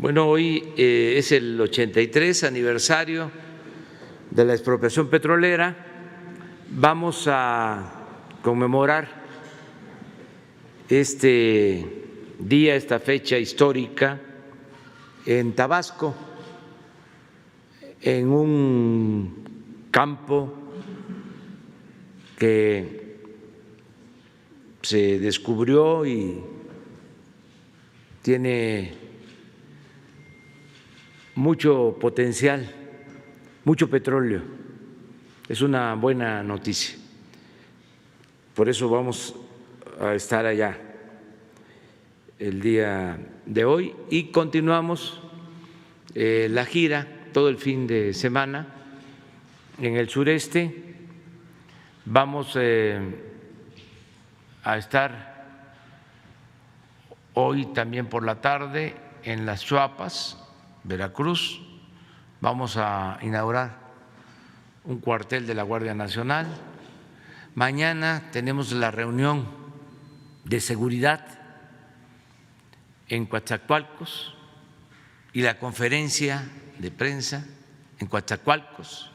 Bueno, hoy es el 83 aniversario de la expropiación petrolera. Vamos a conmemorar este día, esta fecha histórica en Tabasco, en un campo que se descubrió y tiene mucho potencial, mucho petróleo. Es una buena noticia. Por eso vamos a estar allá el día de hoy y continuamos la gira todo el fin de semana en el sureste. Vamos a estar hoy también por la tarde en Las Chuapas, Veracruz. Vamos a inaugurar un cuartel de la Guardia Nacional. Mañana tenemos la reunión de seguridad en Coatzacoalcos y la conferencia de prensa en Coatzacoalcos.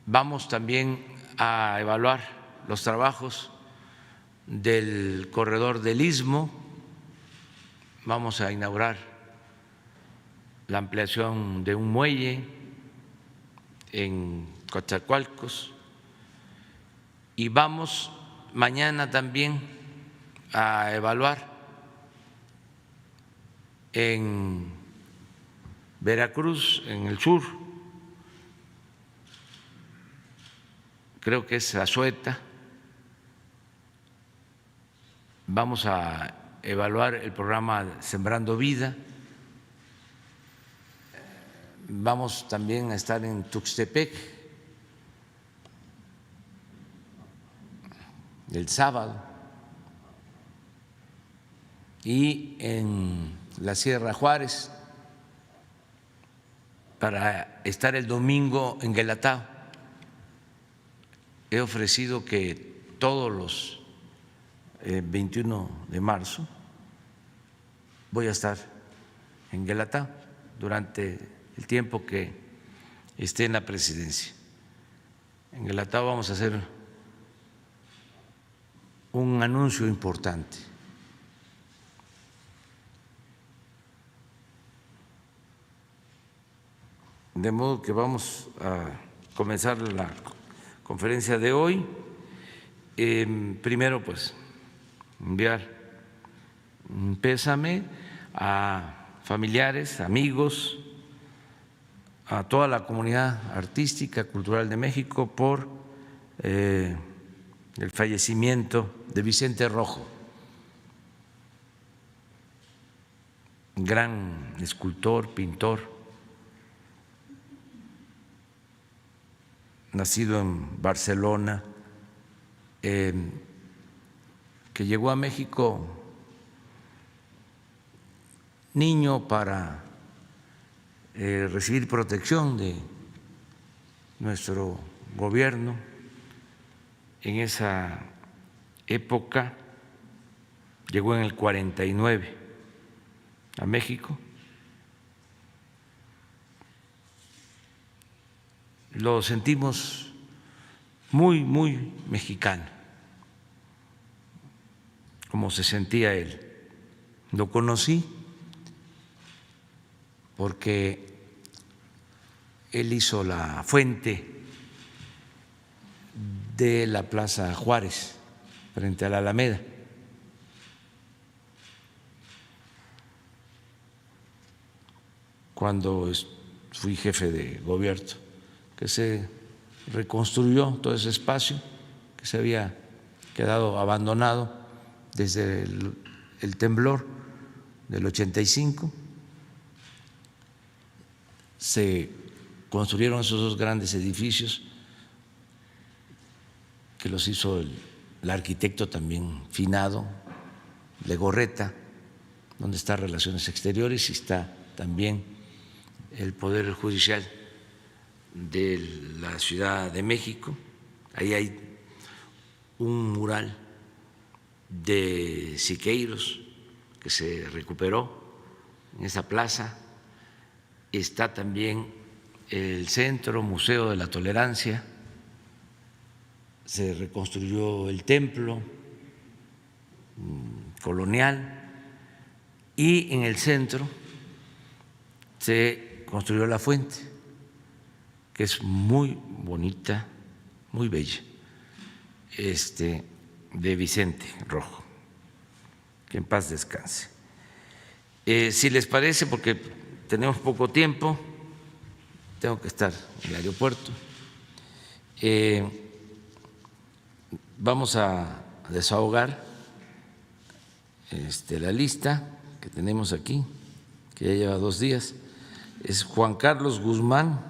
Vamos también a evaluar los trabajos del corredor del Istmo. Vamos a inaugurar la ampliación de un muelle en Coatzacoalcos y vamos mañana también a evaluar en Veracruz, en el sur, creo que es Azueta. Vamos a evaluar el programa Sembrando Vida. Vamos también a estar en Tuxtepec el sábado y en la Sierra Juárez para estar el domingo en Guelatao. He ofrecido que todos los 21 de marzo voy a estar en Guelatao durante el tiempo que esté en la presidencia. En Guelatao vamos a hacer un anuncio importante. De modo que vamos a comenzar la conferencia de hoy. Primero, pues, enviar un pésame a familiares, amigos, a toda la comunidad artística, cultural de México por el fallecimiento de Vicente Rojo, gran escultor, pintor, nacido en Barcelona, que llegó a México niño para recibir protección de nuestro gobierno. En esa época llegó en el 49 a México. Lo sentimos muy, muy mexicano, como se sentía él. Lo conocí porque él hizo la fuente de la Plaza Juárez frente a la Alameda. Cuando fui jefe de gobierno, que se reconstruyó todo ese espacio que se había quedado abandonado desde el temblor del 85. Se construyeron esos dos grandes edificios que los hizo el arquitecto también finado, Legorreta, donde está Relaciones Exteriores y está también el Poder Judicial de la Ciudad de México. Ahí hay un mural de Siqueiros que se recuperó en esa plaza. Está también el Centro Museo de la Tolerancia, se reconstruyó el templo colonial y en el centro se construyó la fuente, que es muy bonita, muy bella, de Vicente Rojo, que en paz descanse. Si les parece, porque tenemos poco tiempo, tengo que estar en el aeropuerto, vamos a desahogar la lista que tenemos aquí, que ya lleva 2 días. Es Juan Carlos Guzmán.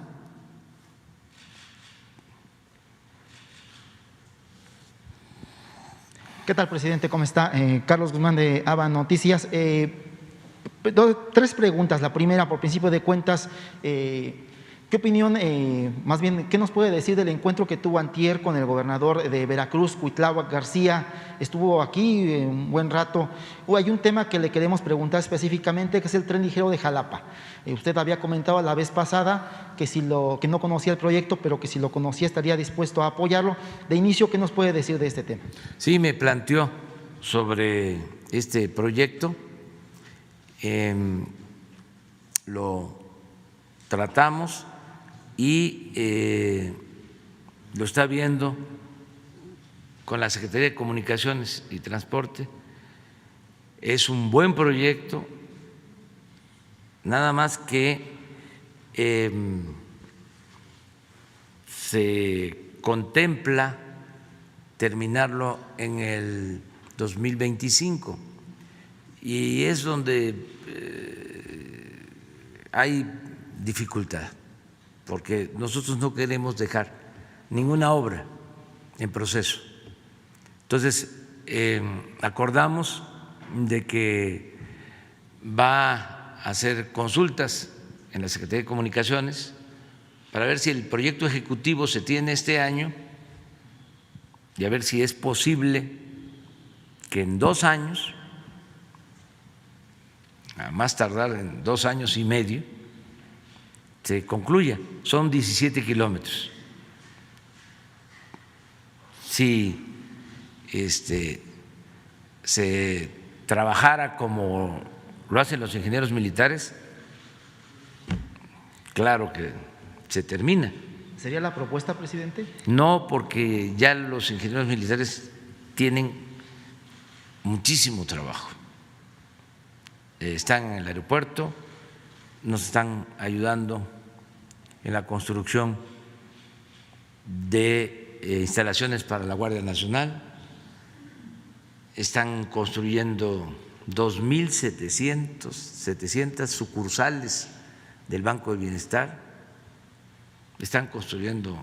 ¿Qué tal, presidente? ¿Cómo está? Carlos Guzmán de ABA Noticias. 3 preguntas. La primera, por principio de cuentas, ¿qué opinión, más bien, qué nos puede decir del encuentro que tuvo antier con el gobernador de Veracruz, Cuitláhuac García? Estuvo aquí un buen rato. Hay un tema que le queremos preguntar específicamente, que es el tren ligero de Jalapa. Usted había comentado la vez pasada que no conocía el proyecto, pero que si lo conocía estaría dispuesto a apoyarlo. De inicio, ¿qué nos puede decir de este tema? Sí, me planteó sobre este proyecto, lo tratamos y lo está viendo con la Secretaría de Comunicaciones y Transporte. Es un buen proyecto, nada más que se contempla terminarlo en el 2025 y es donde hay dificultad, porque nosotros no queremos dejar ninguna obra en proceso. Entonces, acordamos de que va a hacer consultas en la Secretaría de Comunicaciones para ver si el proyecto ejecutivo se tiene este año y a ver si es posible que en 2 años, a más tardar en 2 años y medio, se concluya. Son 17 kilómetros. Si se trabajara como lo hacen los ingenieros militares, claro que se termina. ¿Sería la propuesta, presidente? No, porque ya los ingenieros militares tienen muchísimo trabajo. Están en el aeropuerto, nos están ayudando en la construcción de instalaciones para la Guardia Nacional, están construyendo 2.700 sucursales del Banco del Bienestar, están construyendo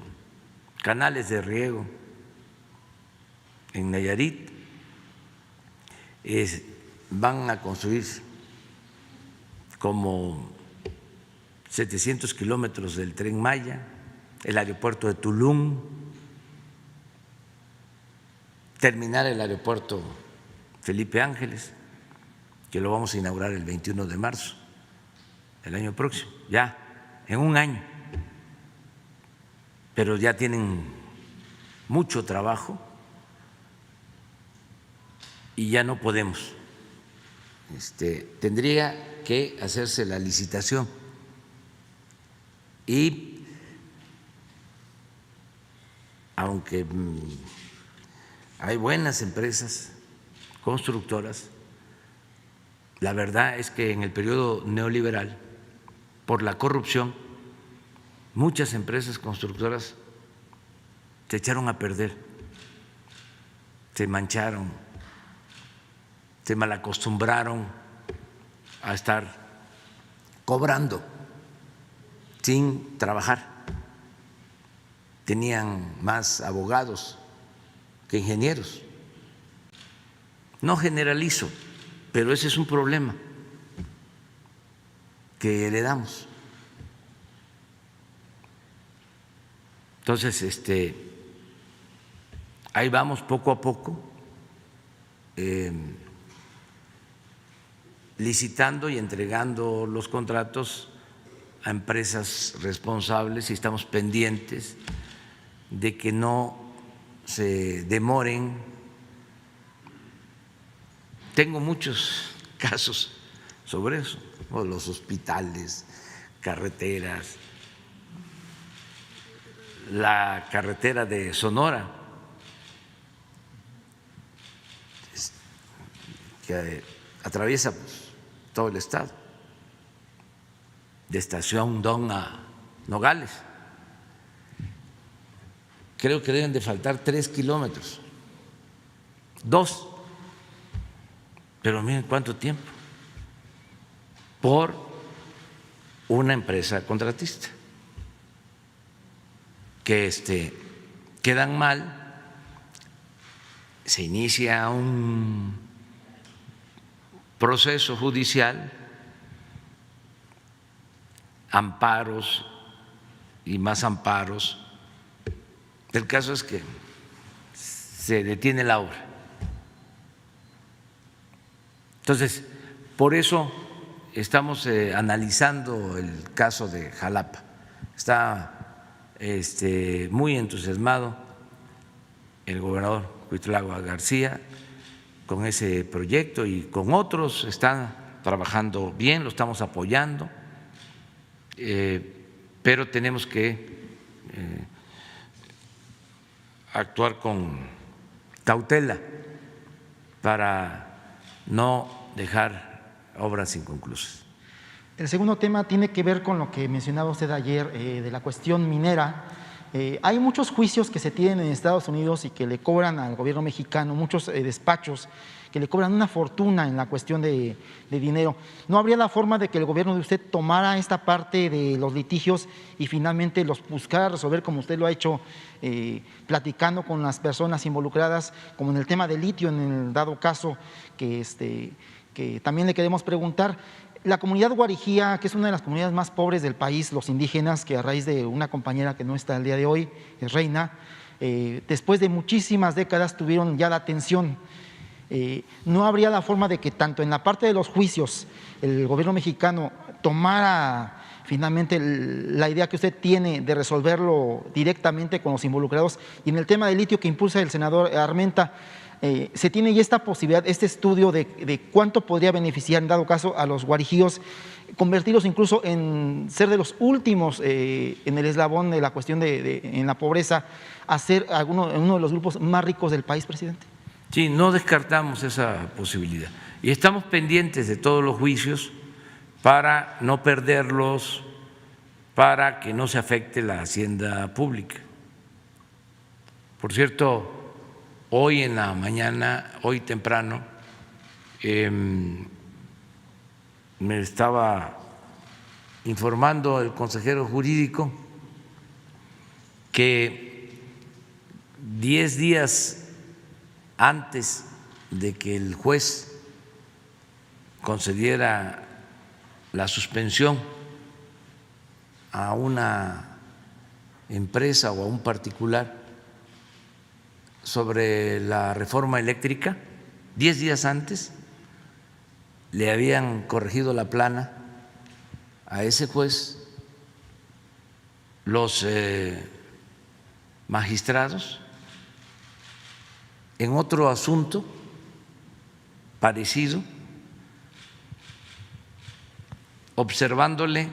canales de riego en Nayarit, van a construir como 700 kilómetros del Tren Maya, el aeropuerto de Tulum, terminar el aeropuerto Felipe Ángeles, que lo vamos a inaugurar el 21 de marzo del año próximo, ya en 1 año, pero ya tienen mucho trabajo y ya no podemos. Tendría que hacerse la licitación y aunque hay buenas empresas constructoras, la verdad es que en el periodo neoliberal, por la corrupción, muchas empresas constructoras se echaron a perder, se mancharon, se malacostumbraron a estar cobrando sin trabajar. Tenían más abogados que ingenieros. No generalizo, pero ese es un problema que heredamos. Entonces, ahí vamos poco a poco. licitando y entregando los contratos a empresas responsables y estamos pendientes de que no se demoren. Tengo muchos casos sobre eso, los hospitales, carreteras, la carretera de Sonora, que atraviesa todo el estado, de Estación Don a Nogales. Creo que deben de faltar 3 kilómetros, 2, pero miren cuánto tiempo, por una empresa contratista, que quedan mal, se inicia un proceso judicial, amparos y más amparos. El caso es que se detiene la obra. Entonces, por eso estamos analizando el caso de Jalapa. Está muy entusiasmado el gobernador Cuitlagua García con ese proyecto y con otros. Están trabajando bien, lo estamos apoyando, pero tenemos que actuar con cautela para no dejar obras inconclusas. El segundo tema tiene que ver con lo que mencionaba usted ayer de la cuestión minera. Hay muchos juicios que se tienen en Estados Unidos y que le cobran al gobierno mexicano, muchos despachos que le cobran una fortuna en la cuestión de dinero. ¿No habría la forma de que el gobierno de usted tomara esta parte de los litigios y finalmente los buscara resolver, como usted lo ha hecho, platicando con las personas involucradas, como en el tema del litio, en el dado caso que también le queremos preguntar? La comunidad guarijía, que es una de las comunidades más pobres del país, los indígenas, que a raíz de una compañera que no está el día de hoy, es Reina, después de muchísimas décadas tuvieron ya la atención. ¿No habría la forma de que tanto en la parte de los juicios el gobierno mexicano tomara finalmente la idea que usted tiene de resolverlo directamente con los involucrados, y en el tema del litio que impulsa el senador Armenta, se tiene ya esta posibilidad, este estudio de cuánto podría beneficiar en dado caso a los guarijíos, convertirlos incluso en ser de los últimos en el eslabón de la cuestión en la pobreza, a ser uno de los grupos más ricos del país, presidente? Sí, no descartamos esa posibilidad y estamos pendientes de todos los juicios para no perderlos, para que no se afecte la hacienda pública. Por cierto, hoy en la mañana, hoy temprano, me estaba informando el consejero jurídico que 10 días antes de que el juez concediera la suspensión a una empresa o a un particular sobre la reforma eléctrica, 10 días antes le habían corregido la plana a ese juez los magistrados en otro asunto parecido, observándole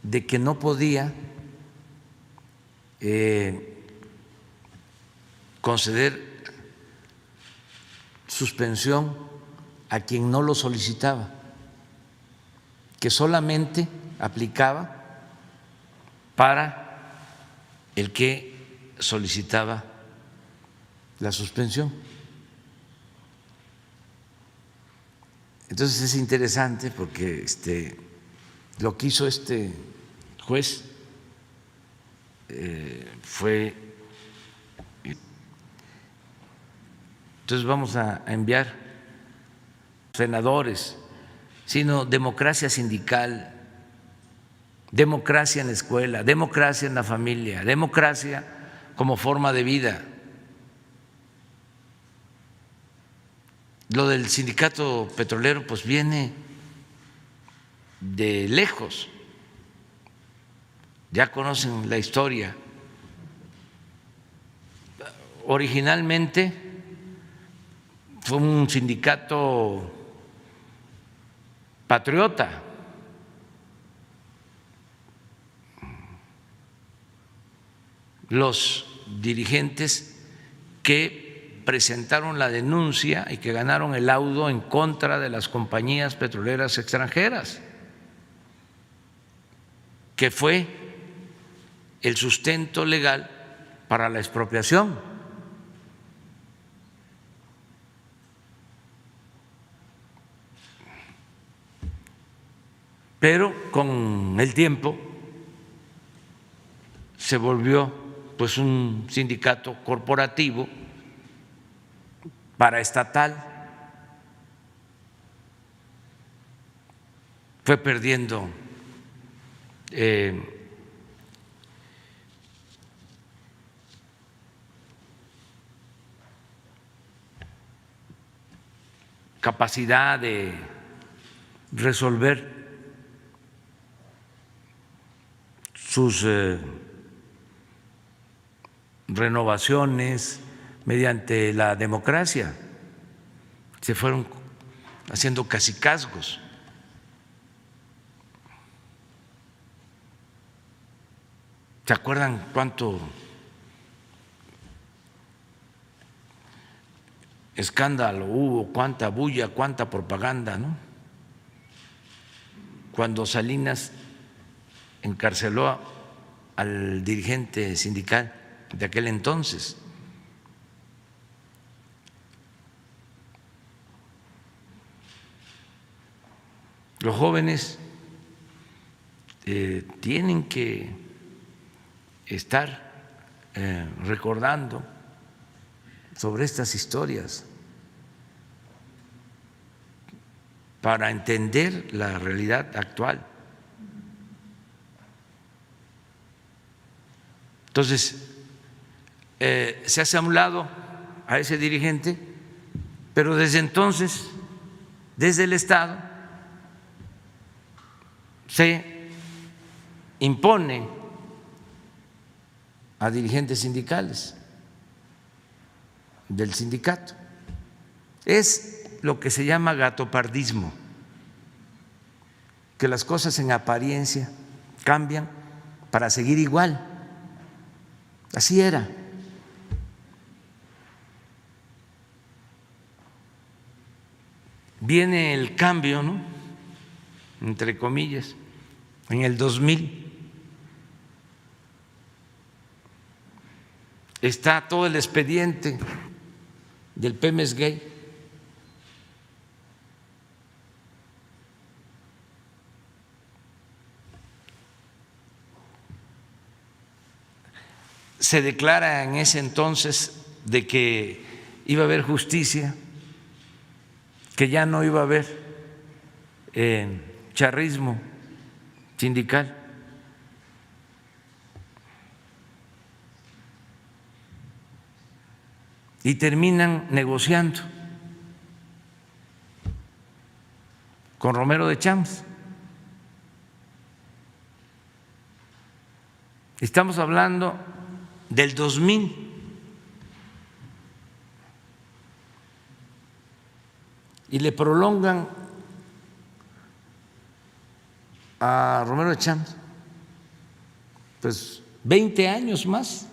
de que no podía conceder suspensión a quien no lo solicitaba, que solamente aplicaba para el que solicitaba la suspensión. Entonces es interesante porque lo que hizo este juez fue, entonces vamos a enviar senadores, sino democracia sindical, democracia en la escuela, democracia en la familia, democracia como forma de vida. Lo del sindicato petrolero pues viene de lejos, ya conocen la historia. Originalmente fue un sindicato patriota, los dirigentes que presentaron la denuncia y que ganaron el laudo en contra de las compañías petroleras extranjeras, que fue el sustento legal para la expropiación. Pero con el tiempo se volvió pues un sindicato corporativo paraestatal, fue perdiendo capacidad de resolver sus renovaciones mediante la democracia. Se fueron haciendo cacicazgos. ¿Se acuerdan cuánto escándalo hubo, cuánta bulla, cuánta propaganda, ¿no? Cuando Salinas encarceló al dirigente sindical de aquel entonces. Los jóvenes tienen que estar recordando sobre estas historias para entender la realidad actual. Entonces, se hace a un lado a ese dirigente, pero desde entonces, desde el Estado, se impone a dirigentes sindicales del sindicato. Es lo que se llama gatopardismo, que las cosas en apariencia cambian para seguir igual. Así era. Viene el cambio, ¿no?, entre comillas, en el 2000. Está todo el expediente del Pemex Gay. Se declara en ese entonces de que iba a haber justicia, que ya no iba a haber charrismo sindical. Y terminan negociando con Romero de Champs. Estamos hablando del 2000. Y le prolongan a Romero de Champs pues 20 años más.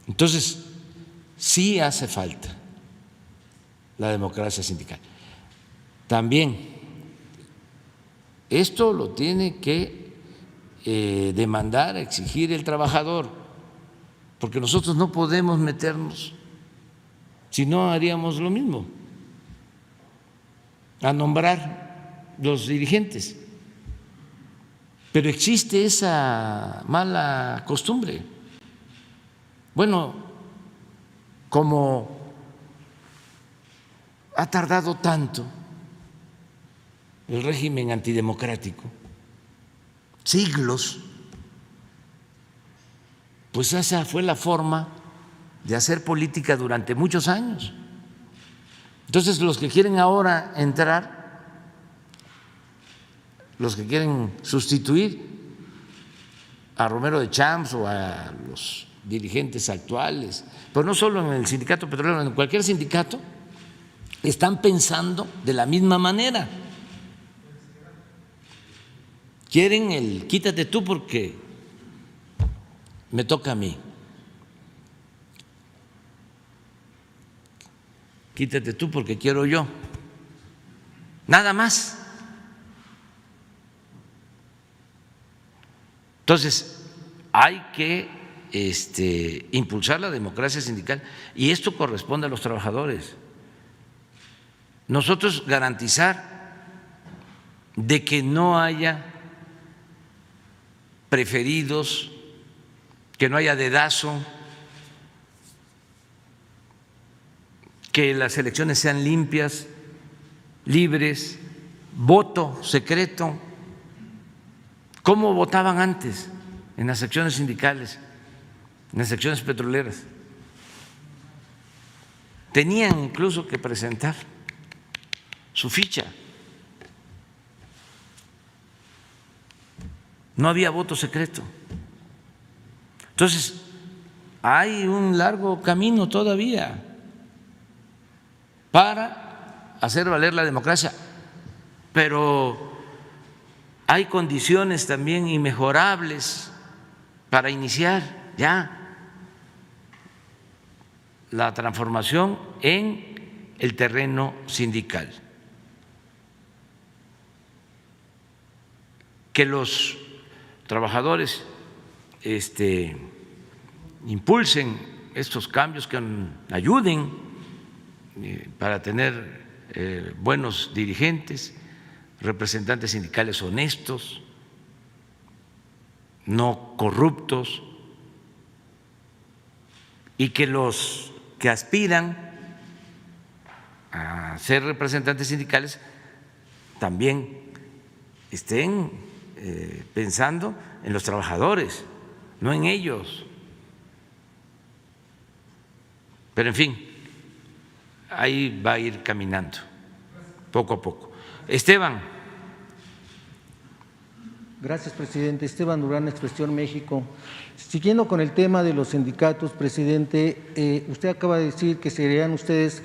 Entonces, sí hace falta la democracia sindical. También esto lo tiene que demandar, exigir el trabajador, porque nosotros no podemos meternos, si no haríamos lo mismo, a nombrar los dirigentes. Pero existe esa mala costumbre. Bueno, como ha tardado tanto el régimen antidemocrático, siglos, pues esa fue la forma de hacer política durante muchos años. Entonces, los que quieren ahora entrar, los que quieren sustituir a Romero de Champs o a los dirigentes actuales, pero no solo en el sindicato petrolero, en cualquier sindicato, están pensando de la misma manera. Quieren el quítate tú porque me toca a mí. Quítate tú porque quiero yo. Nada más. Entonces, hay que impulsar la democracia sindical y esto corresponde a los trabajadores. Nosotros garantizar de que no haya preferidos, que no haya dedazo, que las elecciones sean limpias, libres, voto secreto. ¿Cómo votaban antes en las secciones sindicales, en las secciones petroleras? Tenían incluso que presentar su ficha. No había voto secreto. Entonces, hay un largo camino todavía para hacer valer la democracia, pero hay condiciones también inmejorables para iniciar ya la transformación en el terreno sindical. Que los trabajadores impulsen estos cambios, que ayuden para tener buenos dirigentes, representantes sindicales honestos, no corruptos, y que los que aspiran a ser representantes sindicales también estén pensando en los trabajadores, no en ellos. Pero en fin, ahí va a ir caminando, poco a poco. Esteban. Gracias, presidente. Esteban Durán, Expresión México. Siguiendo con el tema de los sindicatos, presidente, usted acaba de decir que serían ustedes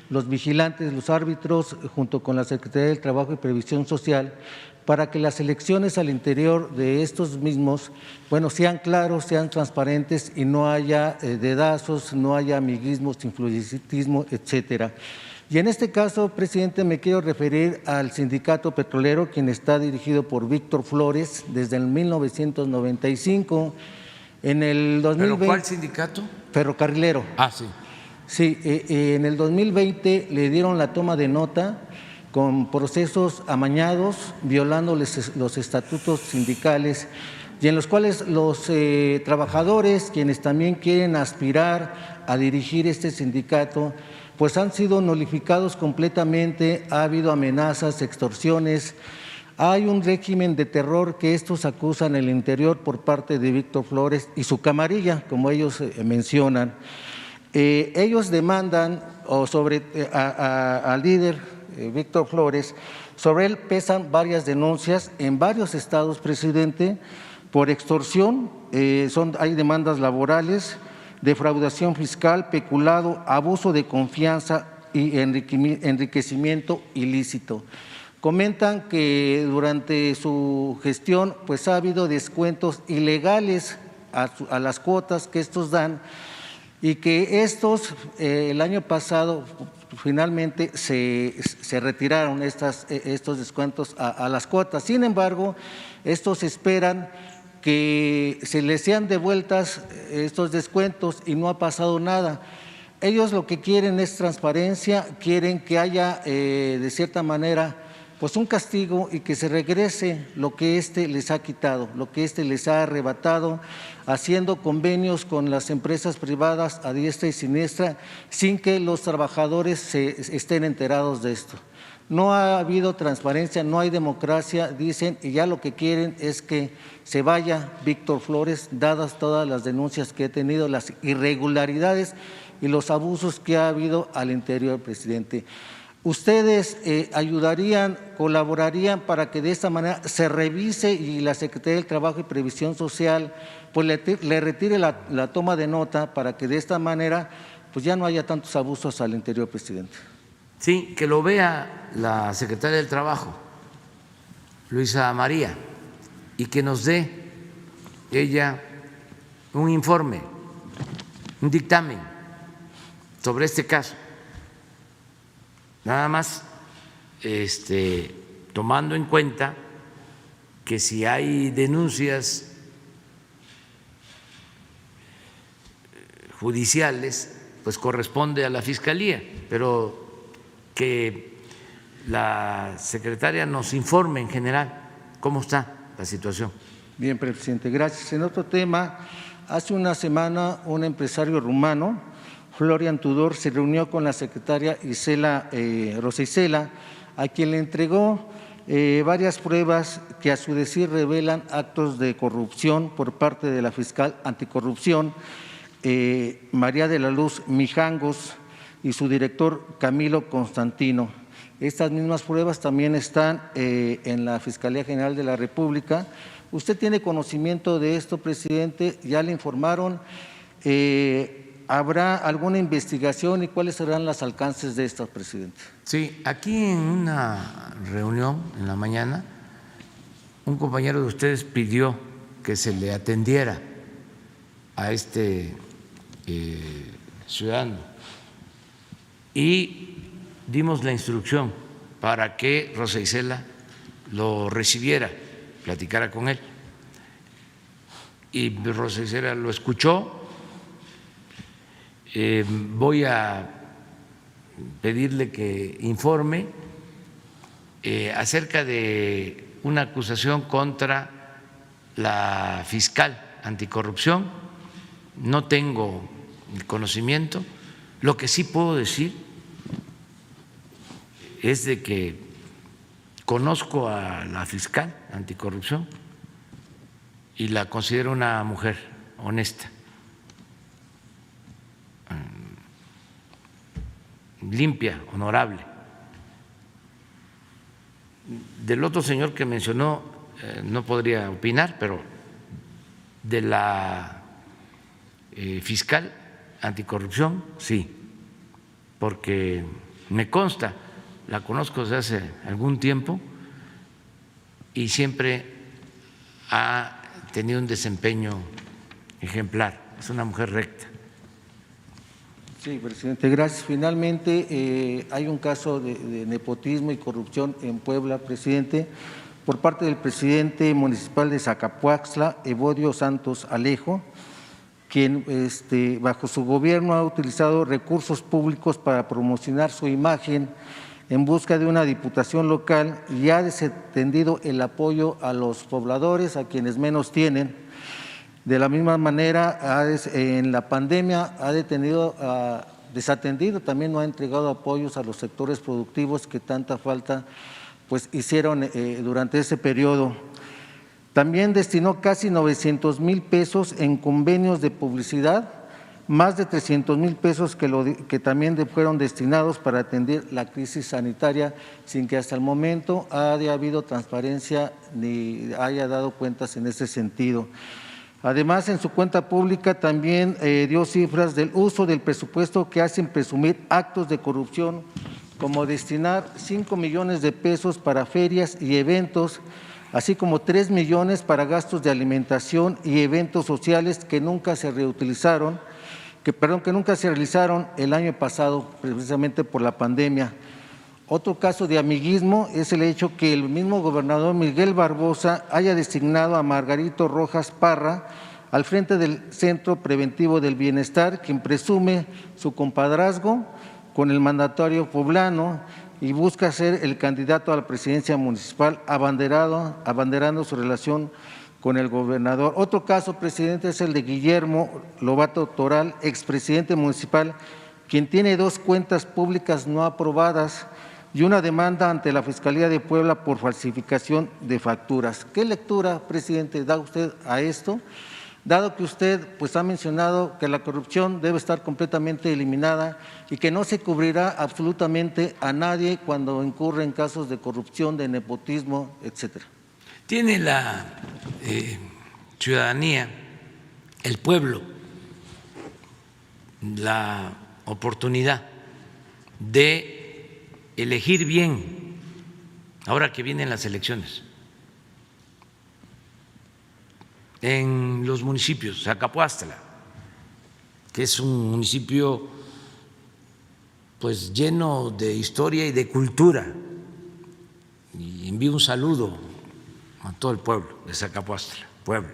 los vigilantes, los árbitros, junto con la Secretaría del Trabajo y Previsión Social, para que las elecciones al interior de estos mismos, bueno, sean claros, sean transparentes y no haya dedazos, no haya amiguismos, influyentismo, etcétera. Y en este caso, presidente, me quiero referir al sindicato petrolero, quien está dirigido por Víctor Flores desde el 1995. En el 2020, ¿Pero cuál sindicato? Ferrocarrilero. Ah, sí. Sí, en el 2020 le dieron la toma de nota con procesos amañados, violando los estatutos sindicales, y en los cuales los trabajadores, quienes también quieren aspirar a dirigir este sindicato, pues han sido nulificados completamente. Ha habido amenazas, extorsiones, hay un régimen de terror que estos acusan en el interior por parte de Víctor Flores y su camarilla, como ellos mencionan. Ellos demandan al líder Víctor Flores. Sobre él pesan varias denuncias en varios estados, presidente, por extorsión. Hay demandas laborales, defraudación fiscal, peculado, abuso de confianza y enriquecimiento ilícito. Comentan que durante su gestión pues ha habido descuentos ilegales a las cuotas que estos dan, y que estos el año pasado finalmente se retiraron estos descuentos a las cuotas. Sin embargo, estos esperan que se les sean devueltas estos descuentos y no ha pasado nada. Ellos lo que quieren es transparencia, quieren que haya de cierta manera pues un castigo y que se regrese lo que les ha quitado, lo que les ha arrebatado, haciendo convenios con las empresas privadas a diestra y siniestra sin que los trabajadores estén enterados de esto. No ha habido transparencia, no hay democracia, dicen, y ya lo que quieren es que se vaya Víctor Flores, dadas todas las denuncias que ha tenido, las irregularidades y los abusos que ha habido al interior, presidente. ¿Ustedes ayudarían, colaborarían para que de esta manera se revise y la Secretaría del Trabajo y Previsión Social pues le retire la toma de nota para que de esta manera pues ya no haya tantos abusos al interior, presidente? Sí, que lo vea la secretaria del Trabajo, Luisa María, y que nos dé ella un informe, un dictamen sobre este caso. Nada más tomando en cuenta que si hay denuncias judiciales, pues corresponde a la Fiscalía, pero que la secretaria nos informe en general cómo está la situación. Bien, presidente, gracias. En otro tema, hace una semana un empresario rumano, Florian Tudor, se reunió con la secretaria Rosa Isela, a quien le entregó varias pruebas que a su decir revelan actos de corrupción por parte de la fiscal anticorrupción, María de la Luz Mijangos, y su director Camilo Constantino. Estas mismas pruebas también están en la Fiscalía General de la República. ¿Usted tiene conocimiento de esto, presidente? ¿Ya le informaron? ¿Habrá alguna investigación y cuáles serán los alcances de estas, presidente? Sí, aquí en una reunión en la mañana, un compañero de ustedes pidió que se le atendiera a este ciudadano y dimos la instrucción para que Rosa Isela lo recibiera, platicara con él. Y Rosa Isela lo escuchó. Voy a pedirle que informe acerca de una acusación contra la fiscal anticorrupción. No tengo el conocimiento. Lo que sí puedo decir es de que conozco a la fiscal anticorrupción y la considero una mujer honesta, limpia, honorable. Del otro señor que mencionó no podría opinar, pero de la fiscal anticorrupción sí, porque me consta, la conozco desde hace algún tiempo y siempre ha tenido un desempeño ejemplar, es una mujer recta. Sí, presidente, gracias. Finalmente, hay un caso de nepotismo y corrupción en Puebla, presidente, por parte del presidente municipal de Zacapuaxtla, Evodio Santos Alejo, quien bajo su gobierno ha utilizado recursos públicos para promocionar su imagen en busca de una diputación local y ha desatendido el apoyo a los pobladores, a quienes menos tienen. De la misma manera, en la pandemia ha desatendido, también no ha entregado apoyos a los sectores productivos que tanta falta pues hicieron durante ese periodo. También destinó casi 900,000 pesos en convenios de publicidad, más de 300,000 pesos que también fueron destinados para atender la crisis sanitaria, sin que hasta el momento haya habido transparencia ni haya dado cuentas en ese sentido. Además, en su cuenta pública también dio cifras del uso del presupuesto que hacen presumir actos de corrupción, como destinar 5 millones de pesos para ferias y eventos, así como 3 millones para gastos de alimentación y eventos sociales que nunca se realizaron el año pasado, precisamente por la pandemia. Otro caso de amiguismo es el hecho que el mismo gobernador Miguel Barbosa haya designado a Margarito Rojas Parra al frente del Centro Preventivo del Bienestar, quien presume su compadrazgo con el mandatario poblano y busca ser el candidato a la presidencia municipal abanderando su relación con el gobernador. Otro caso, presidente, es el de Guillermo Lobato Toral, expresidente municipal, quien tiene 2 cuentas públicas no aprobadas, y una demanda ante la Fiscalía de Puebla por falsificación de facturas. ¿Qué lectura, presidente, da usted a esto? Dado que usted pues, ha mencionado que la corrupción debe estar completamente eliminada y que no se cubrirá absolutamente a nadie cuando incurre en casos de corrupción, de nepotismo, etcétera. Tiene la ciudadanía, el pueblo, la oportunidad de elegir bien ahora que vienen las elecciones. En los municipios, Zacapuastla, que es un municipio pues lleno de historia y de cultura, y envío un saludo a todo el pueblo de Zacapuastla, pueblo,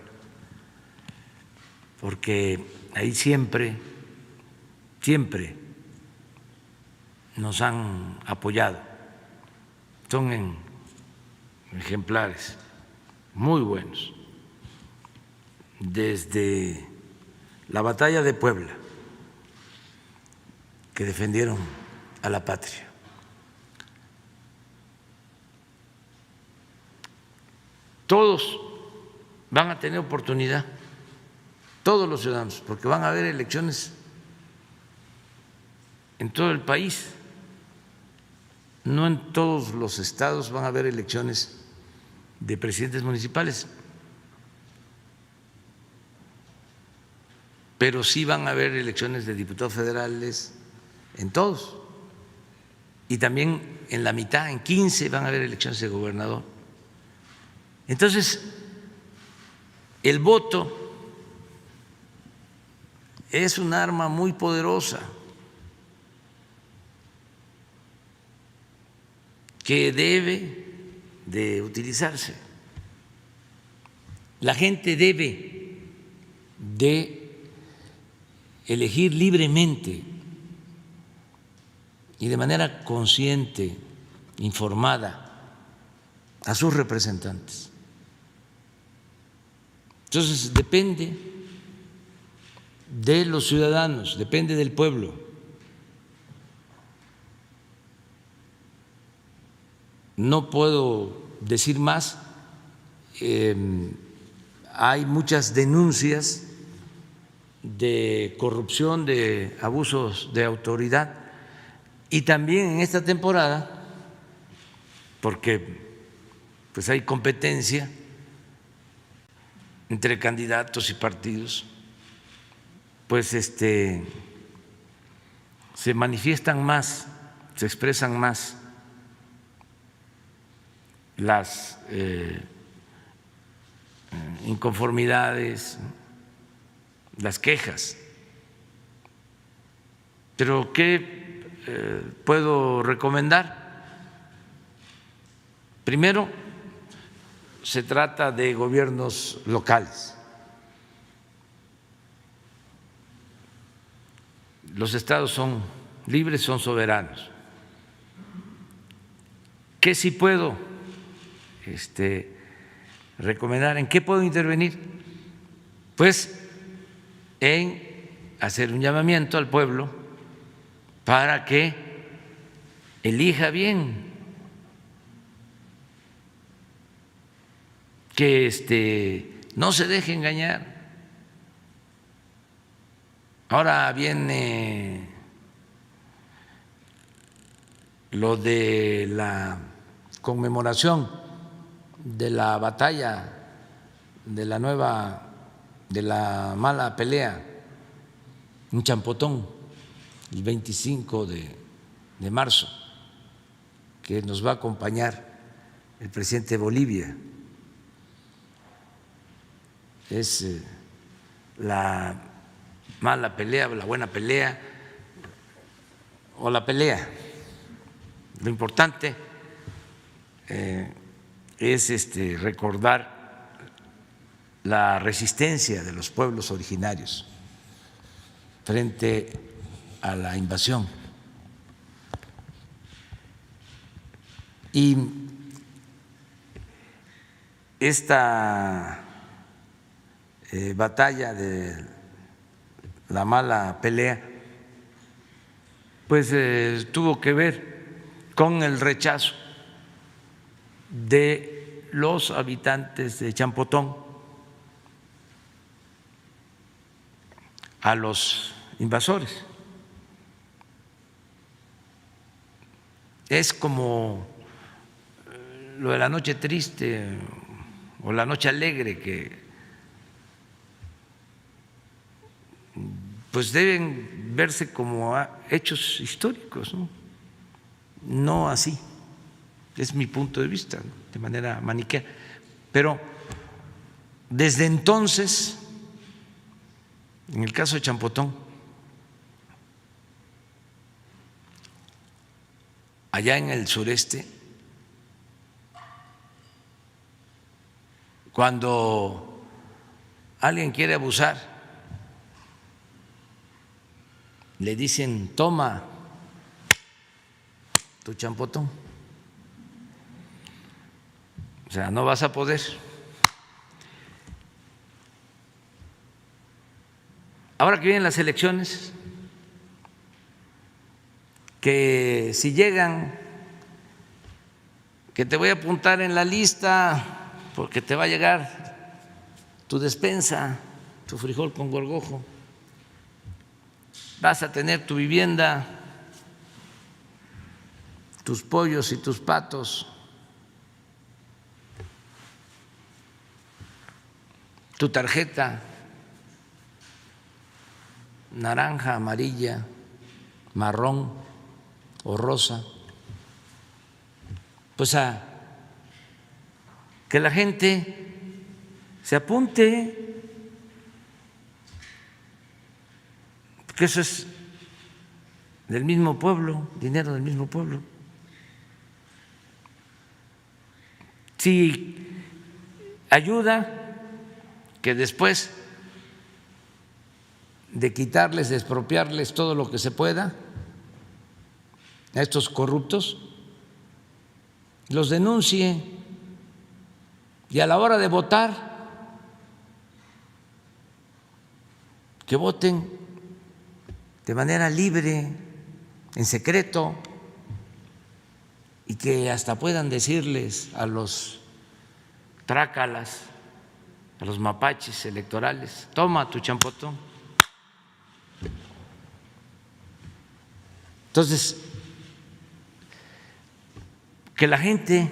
porque ahí siempre nos han apoyado, son ejemplares muy buenos. Desde la batalla de Puebla, que defendieron a la patria. Todos van a tener oportunidad, todos los ciudadanos, porque van a haber elecciones en todo el país. No en todos los estados van a haber elecciones de presidentes municipales, pero sí van a haber elecciones de diputados federales en todos, y también en la mitad, en 15, van a haber elecciones de gobernador. Entonces, el voto es un arma muy poderosa que debe de utilizarse. La gente debe de elegir libremente y de manera consciente, informada, a sus representantes. Entonces, depende de los ciudadanos, depende del pueblo. No puedo decir más, hay muchas denuncias de corrupción, de abusos de autoridad, y también en esta temporada, porque pues hay competencia entre candidatos y partidos, pues se manifiestan más, se expresan más las inconformidades, las quejas. Pero ¿qué puedo recomendar? Primero, se trata de gobiernos locales. Los estados son libres, son soberanos. ¿Qué sí puedo recomendar? ¿En qué puedo intervenir? Pues en hacer un llamamiento al pueblo para que elija bien, que no se deje engañar. Ahora viene lo de la conmemoración de la batalla de la mala pelea en Champotón, el 25 de marzo, que nos va a acompañar el presidente de Bolivia. Es la mala pelea, la buena pelea o la pelea. Lo importante es recordar la resistencia de los pueblos originarios frente a la invasión. Y esta batalla de la mala pelea, pues tuvo que ver con el rechazo de los habitantes de Champotón a los invasores. Es como lo de la noche triste o la noche alegre, que pues deben verse como hechos históricos, no así. Es mi punto de vista, ¿no?, de manera maniquea. Pero desde entonces, en el caso de Champotón, allá en el sureste, cuando alguien quiere abusar, le dicen: toma tu champotón. O sea, no vas a poder. Ahora que vienen las elecciones, que si llegan, que te voy a apuntar en la lista porque te va a llegar tu despensa, tu frijol con gorgojo, vas a tener tu vivienda, tus pollos y tus patos, tu tarjeta naranja, amarilla, marrón o rosa, pues a que la gente se apunte, porque eso es del mismo pueblo, dinero del mismo pueblo. Si ayuda, que después de quitarles, de expropiarles todo lo que se pueda a estos corruptos, los denuncie, y a la hora de votar, que voten de manera libre, en secreto, y que hasta puedan decirles a los trácalas, a los mapaches electorales: toma tu champotón. Entonces, que la gente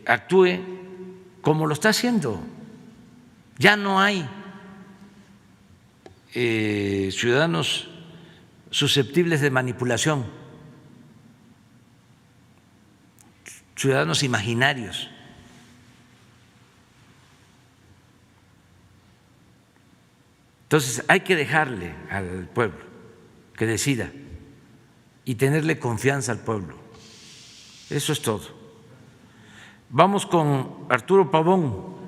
actúe como lo está haciendo. Ya no hay ciudadanos susceptibles de manipulación, ciudadanos imaginarios. Entonces hay que dejarle al pueblo que decida y tenerle confianza al pueblo. Eso es todo. Vamos con Arturo Pavón.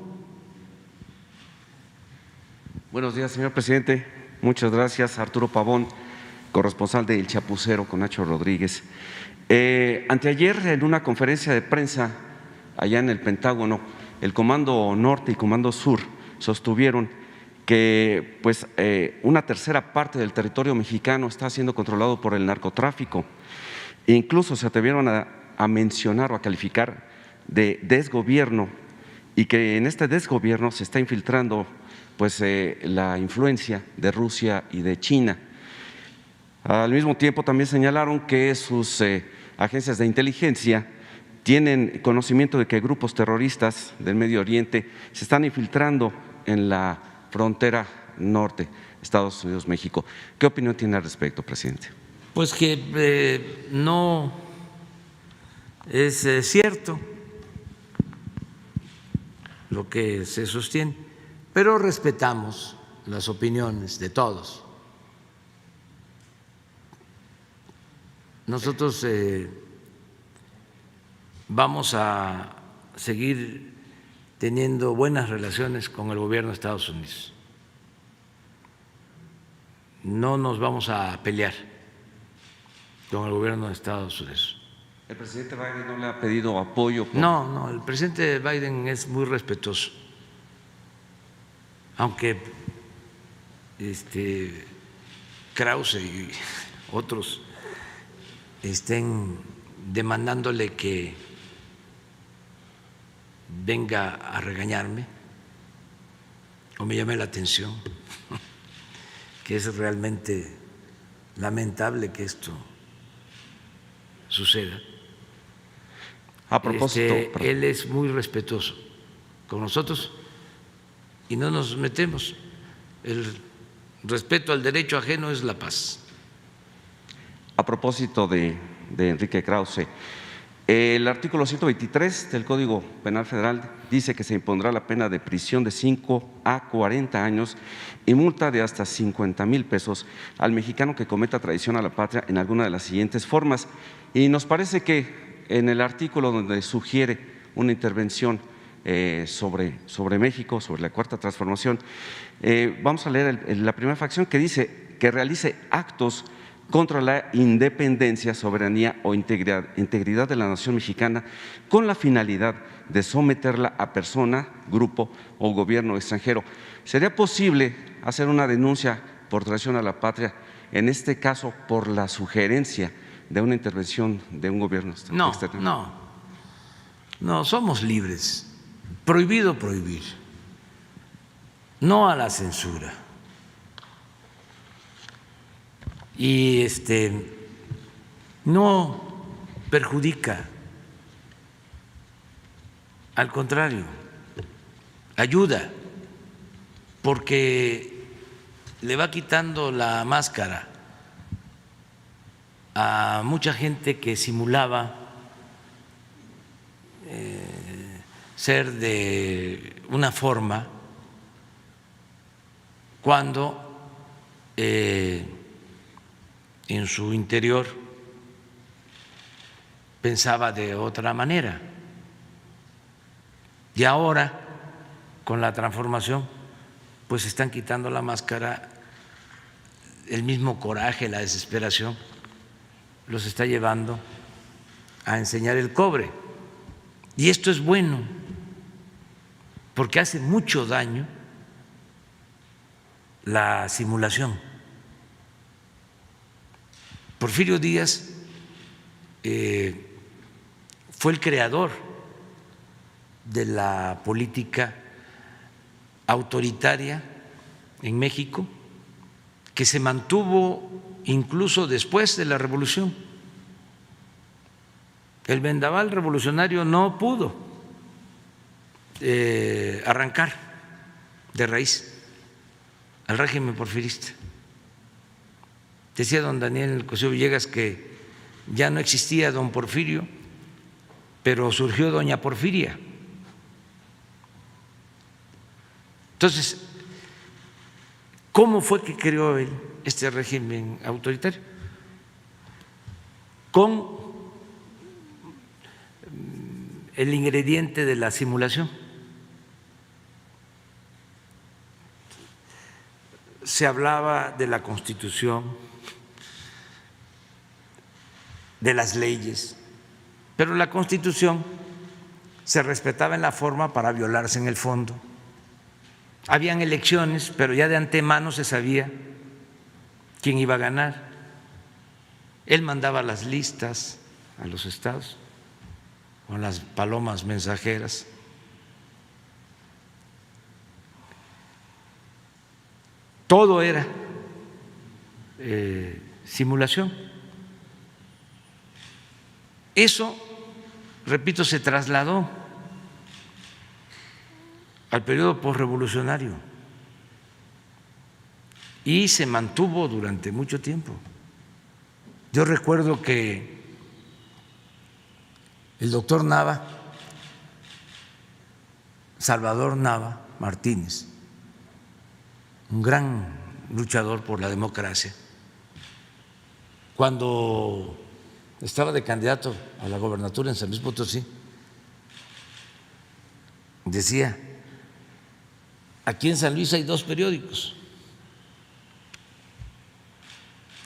Buenos días, señor presidente. Muchas gracias. Arturo Pavón, corresponsal de El Chapucero con Nacho Rodríguez. Anteayer, en una conferencia de prensa allá en el Pentágono, el Comando Norte y Comando Sur sostuvieron que una tercera parte del territorio mexicano está siendo controlado por el narcotráfico. E incluso se atrevieron a mencionar o a calificar de desgobierno, y que en este desgobierno se está infiltrando la influencia de Rusia y de China. Al mismo tiempo también señalaron que sus agencias de inteligencia tienen conocimiento de que grupos terroristas del Medio Oriente se están infiltrando en la frontera norte, Estados Unidos-México. ¿Qué opinión tiene al respecto, presidente? Pues que no es cierto lo que se sostiene, pero respetamos las opiniones de todos. Nosotros vamos a seguir teniendo buenas relaciones con el gobierno de Estados Unidos. No nos vamos a pelear con el gobierno de Estados Unidos. ¿El presidente Biden no le ha pedido apoyo? No, el presidente Biden es muy respetuoso, aunque Krause y otros estén demandándole que venga a regañarme o me llame la atención, que es realmente lamentable que esto suceda. A propósito, Él es muy respetuoso con nosotros y no nos metemos. El respeto al derecho ajeno es la paz. a propósito de Enrique Krause, el artículo 123 del Código Penal Federal dice que se impondrá la pena de prisión de 5 a 40 años y multa de hasta 50,000 pesos al mexicano que cometa traición a la patria en alguna de las siguientes formas. Y nos parece que en el artículo donde sugiere una intervención sobre México, sobre la Cuarta Transformación, vamos a leer la primera fracción que dice que realice actos contra la independencia, soberanía o integridad de la nación mexicana con la finalidad de someterla a persona, grupo o gobierno extranjero. ¿Sería posible hacer una denuncia por traición a la patria, en este caso por la sugerencia de una intervención de un gobierno extranjero? No, somos libres. Prohibido prohibir. No a la censura. Y no perjudica, al contrario, ayuda, porque le va quitando la máscara a mucha gente que simulaba ser de una forma cuando en su interior pensaba de otra manera. Y ahora, con la transformación, pues están quitando la máscara, el mismo coraje, la desesperación, los está llevando a enseñar el cobre. Y esto es bueno, porque hace mucho daño la simulación. Porfirio Díaz fue el creador de la política autoritaria en México, que se mantuvo incluso después de la revolución. El vendaval revolucionario no pudo arrancar de raíz al régimen porfirista. Decía don Daniel Cosío Villegas que ya no existía don Porfirio, pero surgió doña Porfiria. Entonces, ¿cómo fue que creó él este régimen autoritario? Con el ingrediente de la simulación. Se hablaba de la Constitución, de las leyes, pero la Constitución se respetaba en la forma para violarse en el fondo. Habían elecciones, pero ya de antemano se sabía quién iba a ganar. Él mandaba las listas a los estados con las palomas mensajeras. Todo era simulación. Eso, repito, se trasladó al periodo posrevolucionario y se mantuvo durante mucho tiempo. Yo recuerdo que el doctor Nava, Salvador Nava Martínez, un gran luchador por la democracia, cuando estaba de candidato a la gobernatura en San Luis Potosí, decía: aquí en San Luis hay dos periódicos,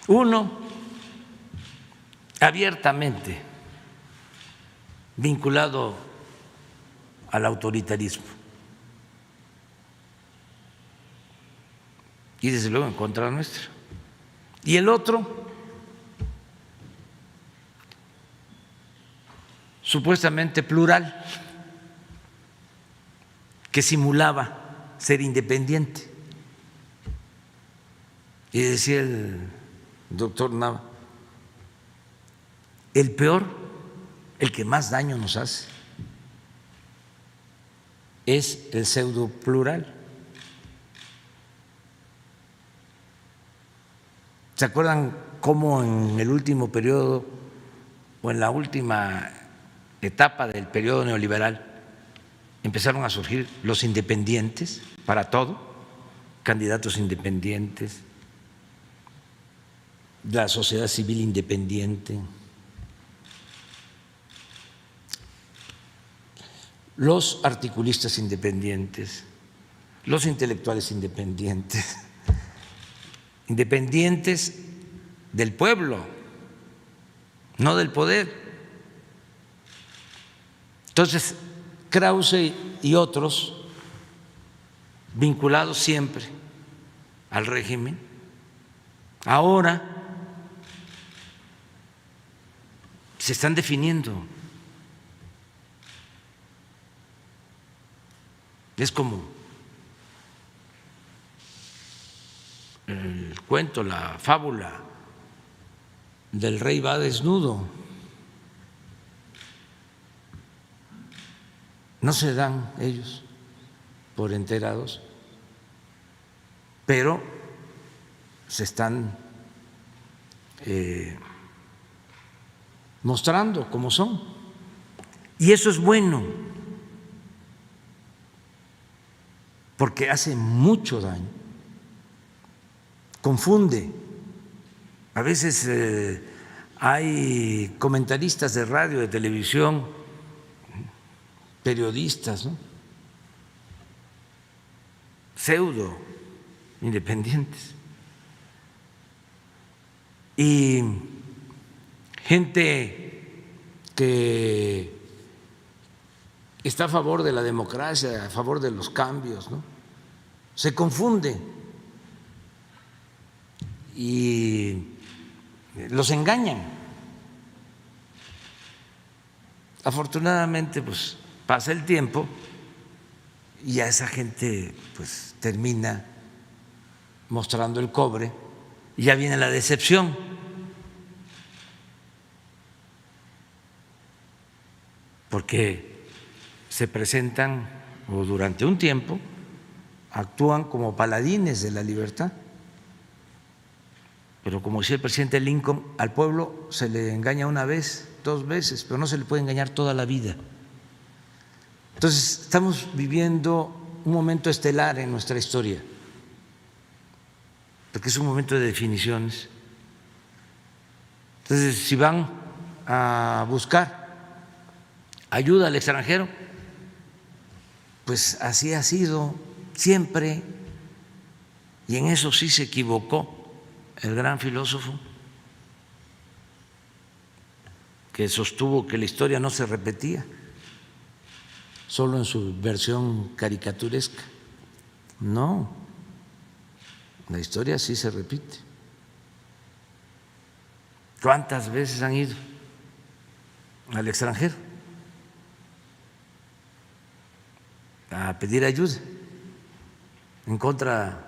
uno abiertamente vinculado al autoritarismo y desde luego en contra nuestra, y el otro supuestamente plural, que simulaba ser independiente. Y decía el doctor Nava, el peor, el que más daño nos hace, es el pseudo plural. ¿Se acuerdan cómo en el último periodo o en la última etapa del periodo neoliberal empezaron a surgir los independientes para todo, candidatos independientes, la sociedad civil independiente, los articulistas independientes, los intelectuales independientes, independientes del pueblo, no del poder? Entonces, Krause y otros, vinculados siempre al régimen, ahora se están definiendo. Es como el cuento, la fábula del rey va desnudo. No se dan ellos por enterados, pero se están mostrando como son. Y eso es bueno, porque hace mucho daño, confunde. A veces hay comentaristas de radio, de televisión, periodistas, ¿no?, pseudo independientes, y gente que está a favor de la democracia, a favor de los cambios, ¿no? Se confunde y los engañan. Afortunadamente, pues pasa el tiempo y a esa gente pues termina mostrando el cobre y ya viene la decepción. Porque se presentan o durante un tiempo actúan como paladines de la libertad. Pero como decía el presidente Lincoln, al pueblo se le engaña una vez, 2 veces, pero no se le puede engañar toda la vida. Entonces estamos viviendo un momento estelar en nuestra historia, porque es un momento de definiciones. Entonces, si van a buscar ayuda al extranjero, pues así ha sido siempre, y en eso sí se equivocó el gran filósofo que sostuvo que la historia no se repetía, solo en su versión caricaturesca. No, la historia sí se repite. ¿Cuántas veces han ido al extranjero a pedir ayuda en contra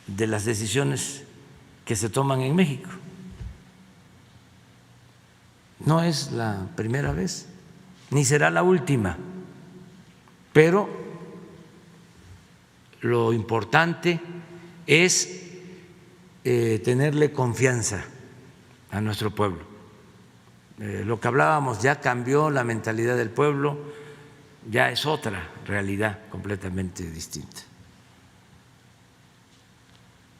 de las decisiones que se toman en México? No es la primera vez, ni será la última, pero lo importante es tenerle confianza a nuestro pueblo. Lo que hablábamos, ya cambió la mentalidad del pueblo, ya es otra realidad completamente distinta.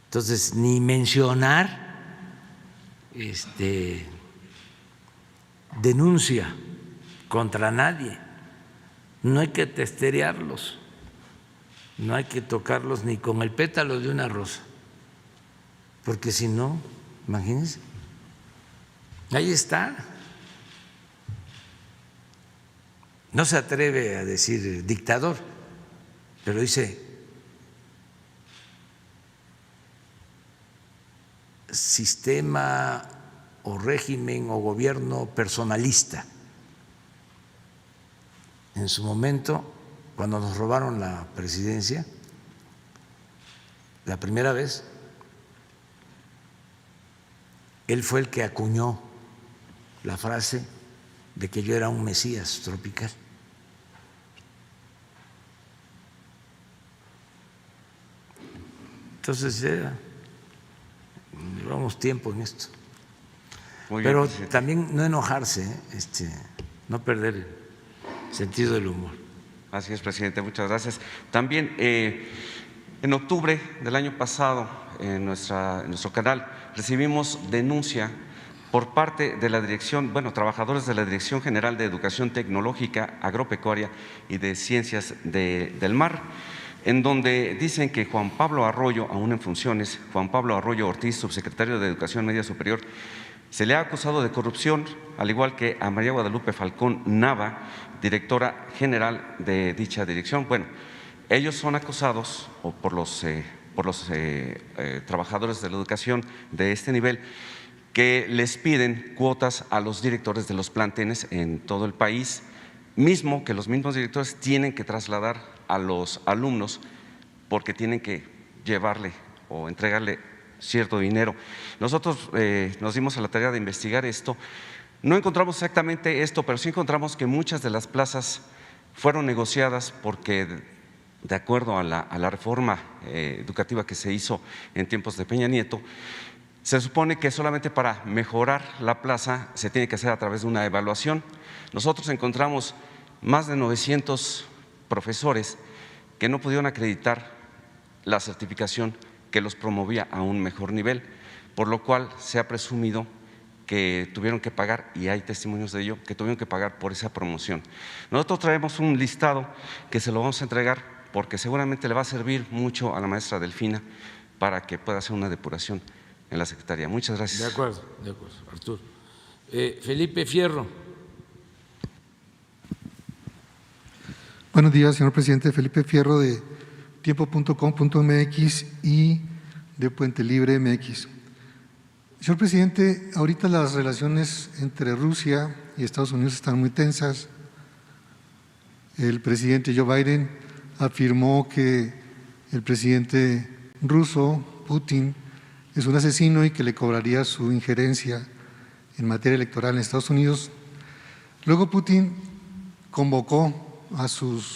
Entonces, ni mencionar denuncia contra nadie, no hay que testerearlos, no hay que tocarlos ni con el pétalo de una rosa, porque si no, imagínense, ahí está. No se atreve a decir dictador, pero dice sistema o régimen o gobierno personalista. en su momento, cuando nos robaron la presidencia, la primera vez, él fue el que acuñó la frase de que yo era un mesías tropical. Entonces ya llevamos tiempo en esto. Muy bien, Pero presidente. también no enojarse, no perder el sentido del humor. Así es, presidente, muchas gracias. También en octubre del año pasado, en nuestro canal, recibimos denuncia por parte de la dirección, trabajadores de la Dirección General de Educación Tecnológica, Agropecuaria y de Ciencias del Mar, en donde dicen que Juan Pablo Arroyo, aún en funciones, Juan Pablo Arroyo Ortiz, subsecretario de Educación Media Superior, se le ha acusado de corrupción, al igual que a María Guadalupe Falcón Nava, directora general de dicha dirección. Bueno, ellos son acusados por los trabajadores de la educación de este nivel, que les piden cuotas a los directores de los planteles en todo el país, mismo que los mismos directores tienen que trasladar a los alumnos porque tienen que llevarle o entregarle cierto dinero. Nosotros nos dimos a la tarea de investigar esto. No encontramos exactamente esto, pero sí encontramos que muchas de las plazas fueron negociadas porque, de acuerdo a la reforma educativa que se hizo en tiempos de Peña Nieto, se supone que solamente para mejorar la plaza se tiene que hacer a través de una evaluación. Nosotros encontramos más de 900 profesores que no pudieron acreditar la certificación que los promovía a un mejor nivel, por lo cual se ha presumido que tuvieron que pagar, y hay testimonios de ello, que tuvieron que pagar por esa promoción. Nosotros traemos un listado que se lo vamos a entregar porque seguramente le va a servir mucho a la maestra Delfina para que pueda hacer una depuración en la Secretaría. Muchas gracias. De acuerdo, Arturo. Felipe Fierro. Buenos días, señor presidente. Felipe Fierro, de tiempo.com.mx y de Puente Libre MX. Señor presidente, ahorita las relaciones entre Rusia y Estados Unidos están muy tensas. El presidente Joe Biden afirmó que el presidente ruso, Putin, es un asesino y que le cobraría su injerencia en materia electoral en Estados Unidos. Luego Putin convocó a su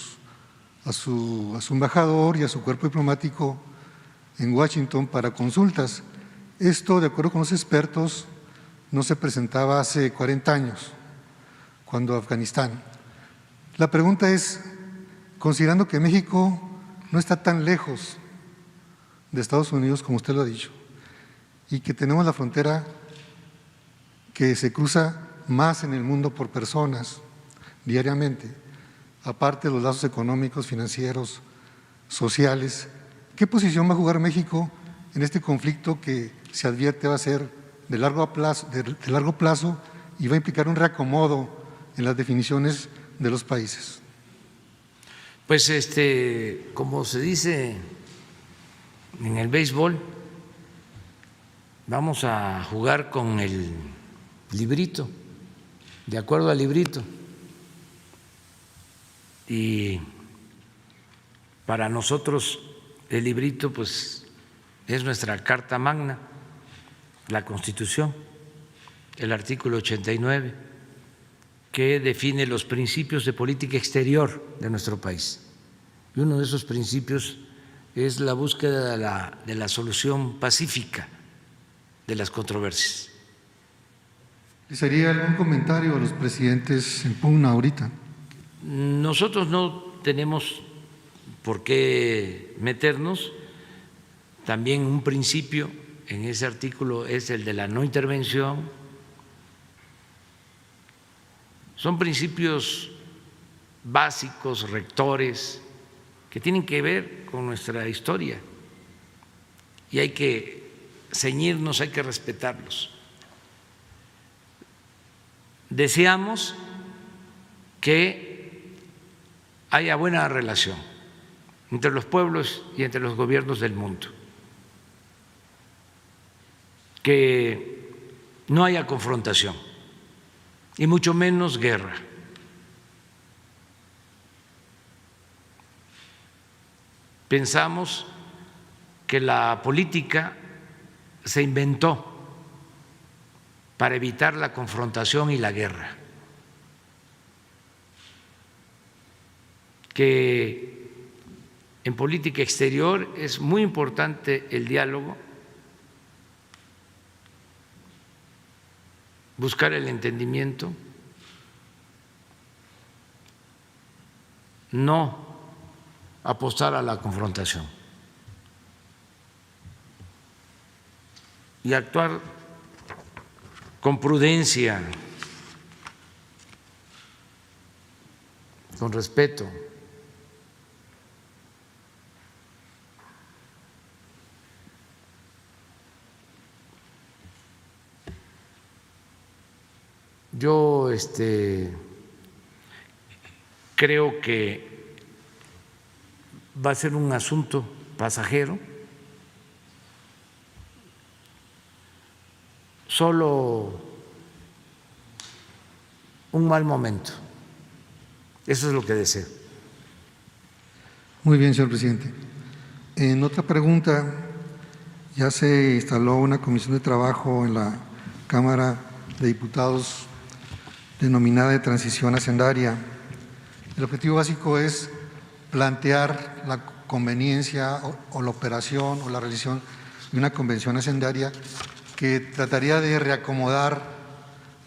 embajador y a su cuerpo diplomático en Washington para consultas. Esto, de acuerdo con los expertos, no se presentaba hace 40 años, cuando Afganistán. La pregunta es, considerando que México no está tan lejos de Estados Unidos como usted lo ha dicho, y que tenemos la frontera que se cruza más en el mundo por personas diariamente, aparte de los lazos económicos, financieros, sociales, ¿qué posición va a jugar México en este conflicto que se advierte va a ser de largo plazo y va a implicar un reacomodo en las definiciones de los países? Pues como se dice en el béisbol, vamos a jugar con el librito, de acuerdo al librito. Y para nosotros el librito pues es nuestra carta magna, la Constitución, el artículo 89, que define los principios de política exterior de nuestro país. Y uno de esos principios es la búsqueda de la solución pacífica de las controversias. ¿Les haría algún comentario a los presidentes en pugna ahorita? Nosotros no tenemos por qué meternos. También un principio en ese artículo es el de la no intervención. Son principios básicos, rectores, que tienen que ver con nuestra historia y hay que ceñirnos, hay que respetarlos. Deseamos que haya buena relación entre los pueblos y entre los gobiernos del mundo, que no haya confrontación y mucho menos guerra. pensamos que la política se inventó para evitar la confrontación y la guerra, que en política exterior es muy importante el diálogo, buscar el entendimiento, no apostar a la confrontación y actuar con prudencia, con respeto. Yo creo que va a ser un asunto pasajero, solo un mal momento. Eso es lo que deseo. Muy bien, señor presidente. En otra pregunta, ya se instaló una comisión de trabajo en la Cámara de Diputados denominada de transición hacendaria. El objetivo básico es plantear la conveniencia o la operación o la realización de una convención hacendaria que trataría de reacomodar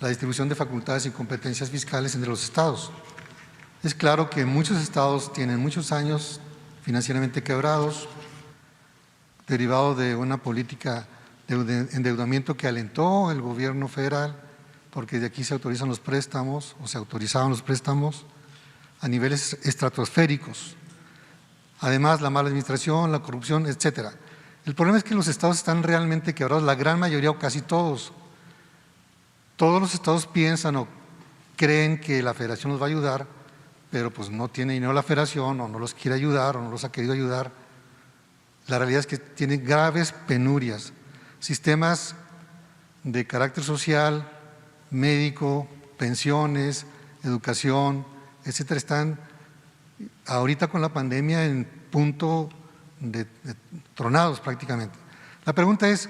la distribución de facultades y competencias fiscales entre los estados. Es claro que muchos estados tienen muchos años financieramente quebrados, derivado de una política de endeudamiento que alentó el gobierno federal, porque de aquí se autorizan los préstamos o se autorizaban los préstamos a niveles estratosféricos. Además, la mala administración, la corrupción, etcétera. El problema es que los estados están realmente quebrados, la gran mayoría o casi todos. Todos los estados piensan o creen que la federación los va a ayudar, pero pues no tiene dinero la federación o no los quiere ayudar o no los ha querido ayudar. La realidad es que tienen graves penurias. Sistemas de carácter social, médico, pensiones, educación, etcétera, están ahorita con la pandemia en punto de tronados prácticamente. La pregunta es,